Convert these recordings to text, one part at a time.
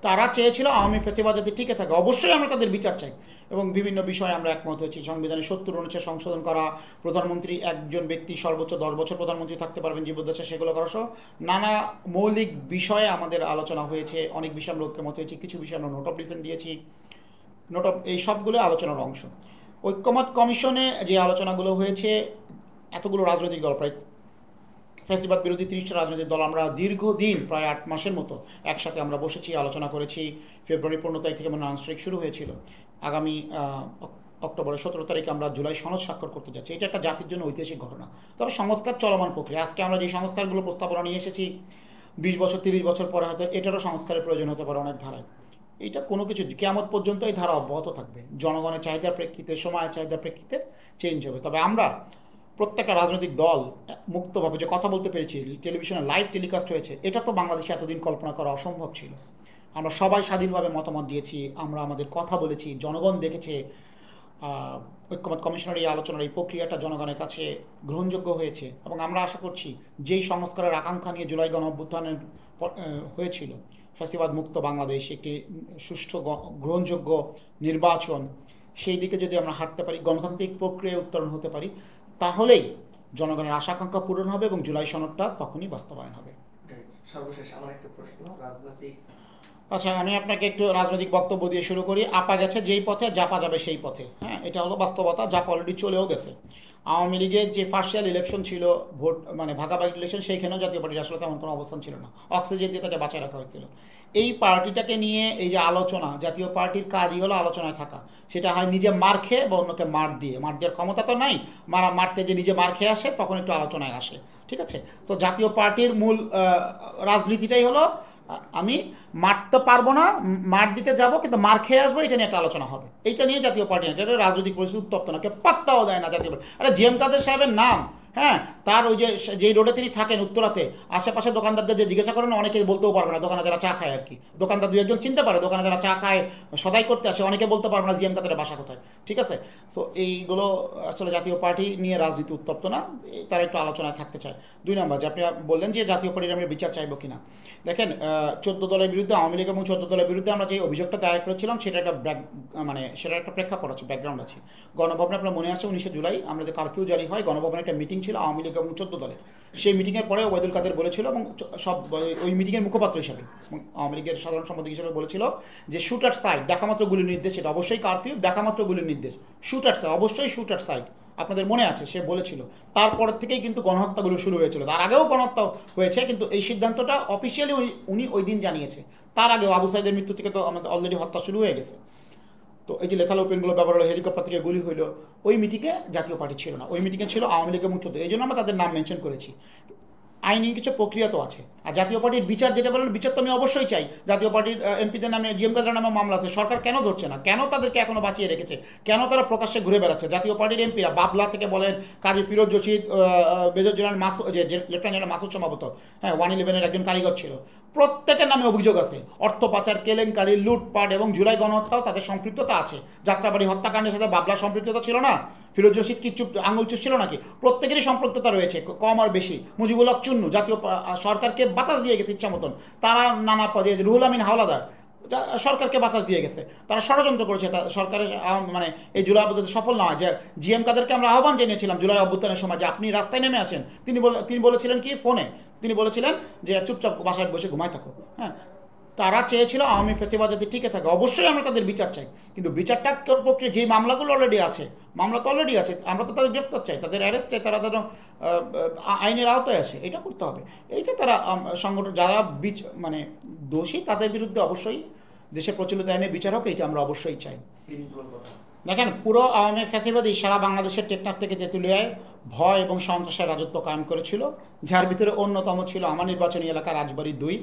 তারা চেয়েছিল আওয়ামী ফ্যাসিবাদ যাতে টিকে থাকে, অবশ্যই আমরা তাদের বিচার চাই এবং বিভিন্ন বিষয়ে আমরা একমত হয়েছি। সংবিধানের ৭০ অনুচ্ছেদ সংশোধন করা, প্রধানমন্ত্রী একজন ব্যক্তি সর্বোচ্চ ১০ বছর প্রধানমন্ত্রী থাকতে পারবেন জীবদ্দশায়, সেগুলো করা সহ নানা মৌলিক বিষয়ে আমাদের আলোচনা হয়েছে। অনেক বিষয়ে আমরা ঐক্যমত হয়েছি, কিছু বিষয়ে আমরা নোট অফ ডিসেন্ট দিয়েছি। নোট অফ এই সবগুলো আলোচনার অংশ। ঐক্যমত কমিশনে যে আলোচনাগুলো হয়েছে, এতগুলো রাজনৈতিক দল, প্রায় ফ্যাসিবাদ বিরোধী ৩০টা রাজনৈতিক দল, আমরা দীর্ঘদিন প্রায় ৮ মাসের মতো একসাথে আমরা বসেছি, আলোচনা করেছি। ফেব্রুয়ারি ১৫ তারিখ থেকে মানে আনুষ্ঠানিক শুরু হয়েছিল। আগামী অক্টোবরের ১৭ তারিখে আমরা জুলাই সনদ স্বাক্ষর করতে যাচ্ছি। এটা একটা জাতির জন্য ঐতিহাসিক ঘটনা। তবে সংস্কার চলমান প্রক্রিয়া। আজকে আমরা যে সংস্কারগুলো প্রস্তাবনা নিয়ে এসেছি, ২০ বছর ৩০ বছর পরে হয়তো এটারও সংস্কারের প্রয়োজন হতে পারে অনেক ধারায়। এইটা কোনো কিছু কিয়ামত পর্যন্ত এই ধারা অব্যাহত থাকবে। জনগণের চাহিদার প্রেক্ষিতে, সময়ের চাহিদার প্রেক্ষিতে চেঞ্জ হবে। তবে আমরা প্রত্যেকটা রাজনৈতিক দল মুক্তভাবে যে কথা বলতে পেরেছি, টেলিভিশনে লাইভ টেলিকাস্ট হয়েছে, এটা তো বাংলাদেশে এতদিন কল্পনা করা অসম্ভব ছিল। আমরা সবাই স্বাধীনভাবে মতামত দিয়েছি, আমরা আমাদের কথা বলেছি, জনগণ দেখেছে। ঐক্যমত কমিশনের এই আলোচনার এই প্রক্রিয়াটা জনগণের কাছে গ্রহণযোগ্য হয়েছে এবং আমরা আশা করছি যেই সংস্কারের আকাঙ্ক্ষা নিয়ে জুলাই গণ অভ্যুত্থানের হয়েছিল, ফ্যাসিবাদ মুক্ত বাংলাদেশ, একটি সুষ্ঠু গ্রহণযোগ্য নির্বাচন, সেই দিকে যদি আমরা হাঁটতে পারি, গণতান্ত্রিক প্রক্রিয়ায় উত্তরণ হতে পারি, তাহলেই জনগণের আশা আকাঙ্ক্ষা পূরণ হবে এবং জুলাই সনদটা তখনই বাস্তবায়ন হবে। সর্বশেষ আমার একটা প্রশ্ন, রাজনৈতিক আচ্ছা, আমি আপনাকে একটু রাজনৈতিক বক্তব্য দিয়ে শুরু করি। আপা গেছে যেই পথে, জাপা যাবে সেই পথে। হ্যাঁ, এটা হলো বাস্তবতা। জাপা অলরেডি চলেও গেছে। আওয়ামী লীগের যে পার্শিয়াল ইলেকশন ছিল, ভোট মানে ভাগাভাগি ইলেকশন, সেইখানেও জাতীয় পার্টির আসলে তেমন কোনো অবস্থান ছিল না, অক্সিজেন দিয়ে তাকে বাঁচায় রাখা হয়েছিল। এই পার্টিটাকে নিয়ে এই যে আলোচনা, জাতীয় পার্টির কাজই হলো আলোচনায় থাকা। সেটা হয় নিজে মার খেয়ে বা অন্যকে মার দিয়ে। মার দেওয়ার ক্ষমতা তো নাই, মারতে যে নিজে মার খেয়ে আসে তখন একটু আলোচনায় আসে। ঠিক আছে? তো জাতীয় পার্টির মূল রাজনীতিটাই হলো আমি মারতে পারবো না, মার দিতে যাব কিন্তু মার খেয়ে আসবো, এটা নিয়ে একটা আলোচনা হবে। এইটা নিয়ে জাতীয় পার্টি, এটা রাজনৈতিক পরিস্থিতি উত্তপ্ত না, কেউ পাত্তাও দেয় না জাতীয় পার্টি। আরে জিএম কাদের সাহেবের নাম, হ্যাঁ, তার ওই যে যেই রোডে তিনি থাকেন উত্তরাতে, আশেপাশে দোকানদারদের যে জিজ্ঞাসা করেন, অনেকে বলতেও পারবে না। দোকানে যারা চা খায় আর কি, দোকানদার দু একজন চিনতে পারে, দোকানে যারা চা খায় সদাই করতে আসে, অনেকে বলতে পারবে না জিএম কাদের বাসা কোথায়। ঠিক আছে? সো এইগুলো আসলে জাতীয় পার্টি নিয়ে রাজনীতি উত্তপ্ত না, তারা একটু আলোচনায় থাকতে চায়। ২ নম্বর, যে আপনি বললেন যে জাতীয় পার্টির আমরা বিচার চাইবো কিনা, দেখেন ১৪ দলের বিরুদ্ধে, আওয়ামী লীগ এবং ১৪ দলের বিরুদ্ধে আমরা যে অভিযোগটা দায়ের করেছিলাম, সেটার একটা প্রেক্ষাপট আছে, ব্যাকগ্রাউন্ড আছে। গণভবনে আপনার মনে আছে ১৯ জুলাই আমরা যে কারফিউ জারি হয়, গণভবনে একটা মিটিং ছিল আওয়ামী লীগ এবং ১৪ দলের। সেই মিটিংয়ের পরে ওবায়দুল কাদের বলেছিল, এবং সব ওই মিটিংয়ের মুখপাত্র হিসাবে আওয়ামী লীগের সাধারণ সম্পাদক হিসেবে বলেছিল যে শুট অ্যাট সাইড, দেখামাত্র গুলির নির্দেশ, এটা অবশ্যই কারফিউ, দেখামাত্র গুলির নির্দেশ, শুট অ্যাট সাইড, অবশ্যই শুট অ্যাট সাইড। আপনাদের মনে আছে সে বলেছিল। তারপরের থেকেই কিন্তু গণহত্যাগুলো শুরু হয়েছিল। তার আগেও গণহত্যা হয়েছে, কিন্তু এই সিদ্ধান্তটা অফিসিয়ালি উনি ওই দিন জানিয়েছে। তার আগেও আবু সাইদের মৃত্যু থেকে তো আমাদের অলরেডি হত্যা শুরু হয়ে গেছে। তো এই যে লেথাল ওপেনগুলো ব্যবহার হলো, হেলিকপ্টার থেকে গুলি হইলো, ওই মিটিংয়ে জাতীয় পার্টি ছিল না, ওই মিটিংয়ে ছিল আওয়ামী লীগ এবং ১৪। এই জন্য আমরা তাদের নাম মেনশন করেছি। আইনি কিছু প্রক্রিয়া তো আছে। আর জাতীয় পার্টির বিচার যেটা বলেন, বিচার তো আমি অবশ্যই চাই। জাতীয় পার্টির এমপিদের নামে, জিএম কাদের নামে মামলা আছে, সরকার কেন ধরছে না? কেন তাদেরকে এখনো বাঁচিয়ে রেখেছে? কেন তারা প্রকাশ্যে ঘুরে বেড়াচ্ছে? জাতীয় পার্টির এমপিরা, বাবলা থেকে বলেন, কাজী ফিরোজ রশিদ, মেজর জেনারেল মাসুদ, যে লেফটেন্যান্ট জেনারেল মাসুদ সম্ভবত, হ্যাঁ, 111-এর একজন কারিগর ছিল, প্রত্যেকের নামে অভিযোগ আছে। অর্থ পাচার, কেলেঙ্কারি, লুটপাট এবং জুলাই গণহত্যাও তাদের সম্পৃক্ততা আছে। যাত্রাবাড়ি হত্যাকাণ্ডের সাথে বাবলার সম্পৃক্ততা ছিল না? ফিরোজ রশিদ কি চুপ আঙুল চুষছিল নাকি? প্রত্যেকেরই সম্পৃক্ততা রয়েছে, কম আর বেশি। মুজিবুল হক চুন্নু জাতীয় সরকারকে বাতাস দিয়ে গেছে ইচ্ছা মতন। তারা নানা পদে, রুহুল আমিন হাওলাদার সরকারকে বাতাস দিয়ে গেছে। তারা ষড়যন্ত্র করেছে সরকারের, মানে এই জুলাই অভ্যুত্থান সফল না হয়। যে জিএম কাদেরকে আমরা আহ্বান জানিয়েছিলাম জুলাই অভ্যুত্থানের সময় যে আপনি রাস্তায় নেমে আসেন, তিনি বলেছিলেন কি ফোনে, তিনি বলেছিলেন যে চুপচাপ বাসায় বসে ঘুমায় থাকো। হ্যাঁ, তারা চেয়েছিল আওয়ামী ফ্যাসিবাদ যাতে টিকে থাকে, অবশ্যই আমরা তাদের বিচার চাই। কিন্তু বিচারটা প্রক্রিয়া, যেই মামলাগুলো অলরেডি আছে, মামলা তো অলরেডি আছে, আমরা তো তাদের গ্রেফতার চাই, তাদের অ্যারেস্ট চাই, তারা যেন আইনের আওতায় আসে, এটা করতে হবে। এইটা তারা সংগঠন যারা মানে দোষী, তাদের বিরুদ্ধে অবশ্যই দেশের প্রচলিত আইনে বিচার হোক, এইটা আমরা অবশ্যই চাই। দেখেন, পুরো আওয়ামী ফ্যাসিবাদী সারা বাংলাদেশের টেকনাফ থেকে তেঁতুলিয়ায় ভয় এবং সন্ত্রাসের রাজত্ব কায়েম করেছিল, যার ভিতরে অন্যতম ছিল আমার নির্বাচনী এলাকা রাজবাড়ী ২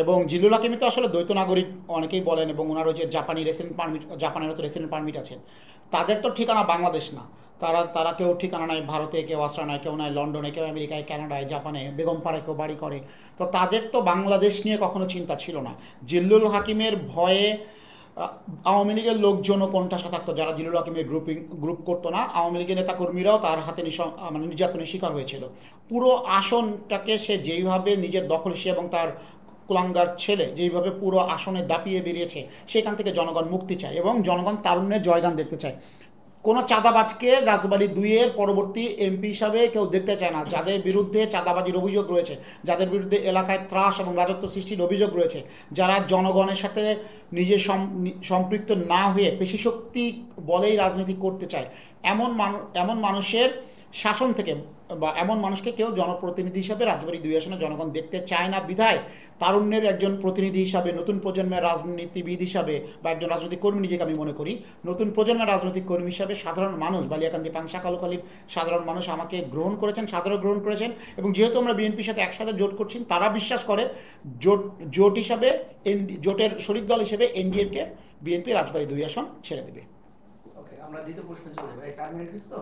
এবং জিল্লুল হাকিমি। তো আসলে দ্বৈত নাগরিক অনেকেই বলেন, এবং ওনার ওই যে জাপানের তো রেসিডেন্ট পারমিট আছেন, তাদের তো ঠিকানা বাংলাদেশ না। তারা কেউ ঠিকানা নাই ভারতে, কেউ অস্ট্রেলিয়ায়, কেউ নাই লন্ডনে, কেউ আমেরিকায়, কানাডায়, জাপানে, বেগমপাড়ায় কেউ বাড়ি করে। তো তাদের তো বাংলাদেশ নিয়ে কখনো চিন্তা ছিল না। জিল্লুল হাকিমের ভয়ে আওয়ামী লীগের লোকজনও কোণঠাসা থাকতো, যারা জিল্লুল হাকিমের গ্রুপ করতো না। আওয়ামী লীগের নেতাকর্মীরাও তার হাতে মানে নির্যাতনের শিকার হয়েছিল। পুরো আসনটাকে সে যেইভাবে নিজের দখল, সে এবং তার কুলাঙ্গার ছেলে যেইভাবে পুরো আসনে দাপিয়ে বেরিয়েছে, সেখান থেকে জনগণ মুক্তি চায় এবং জনগণ তারুণ্যের জয়গান দেখতে চায়। কোনো চাঁদাবাজকে রাজবাড়ী 2-এর পরবর্তী এমপি হিসাবে কেউ দেখতে চায় না। যাদের বিরুদ্ধে চাঁদাবাজির অভিযোগ রয়েছে, যাদের বিরুদ্ধে এলাকায় ত্রাস এবং রাজত্ব সৃষ্টির অভিযোগ রয়েছে, যারা জনগণের সাথে নিজে সম্পৃক্ত না হয়ে পেশিশক্তি বলেই রাজনীতি করতে চায়, এমন মানুষের শাসন থেকে বা এমন মানুষকে কেউ জনপ্রতিনিধি হিসাবে রাজবাড়ী 2 আসনে জনগণ দেখতে চায় না। বিধায় তারুণ্যের একজন প্রতিনিধি হিসাবে, নতুন প্রজন্মের রাজনীতিবিদ হিসাবে বা একজন রাজনৈতিক কর্মী নিজেকে আমি মনে করি, নতুন প্রজন্মের রাজনৈতিক কর্মী হিসাবে সাধারণ মানুষ, বালিয়াকান্দি পাংশা কালুখালীর সাধারণ মানুষ আমাকে গ্রহণ করেছেন, সাদরে গ্রহণ করেছেন। এবং যেহেতু আমরা বিএনপির সাথে একসাথে জোট করছি, তারা বিশ্বাস করে জোট হিসাবে, জোটের শরিক দল হিসেবে এনডিএফকে বিএনপি রাজবাড়ী 2 আসন ছেড়ে দেবে। ওকে, আমরা দ্বিতীয় প্রশ্নে চলে যাই। 4 মিনিট তো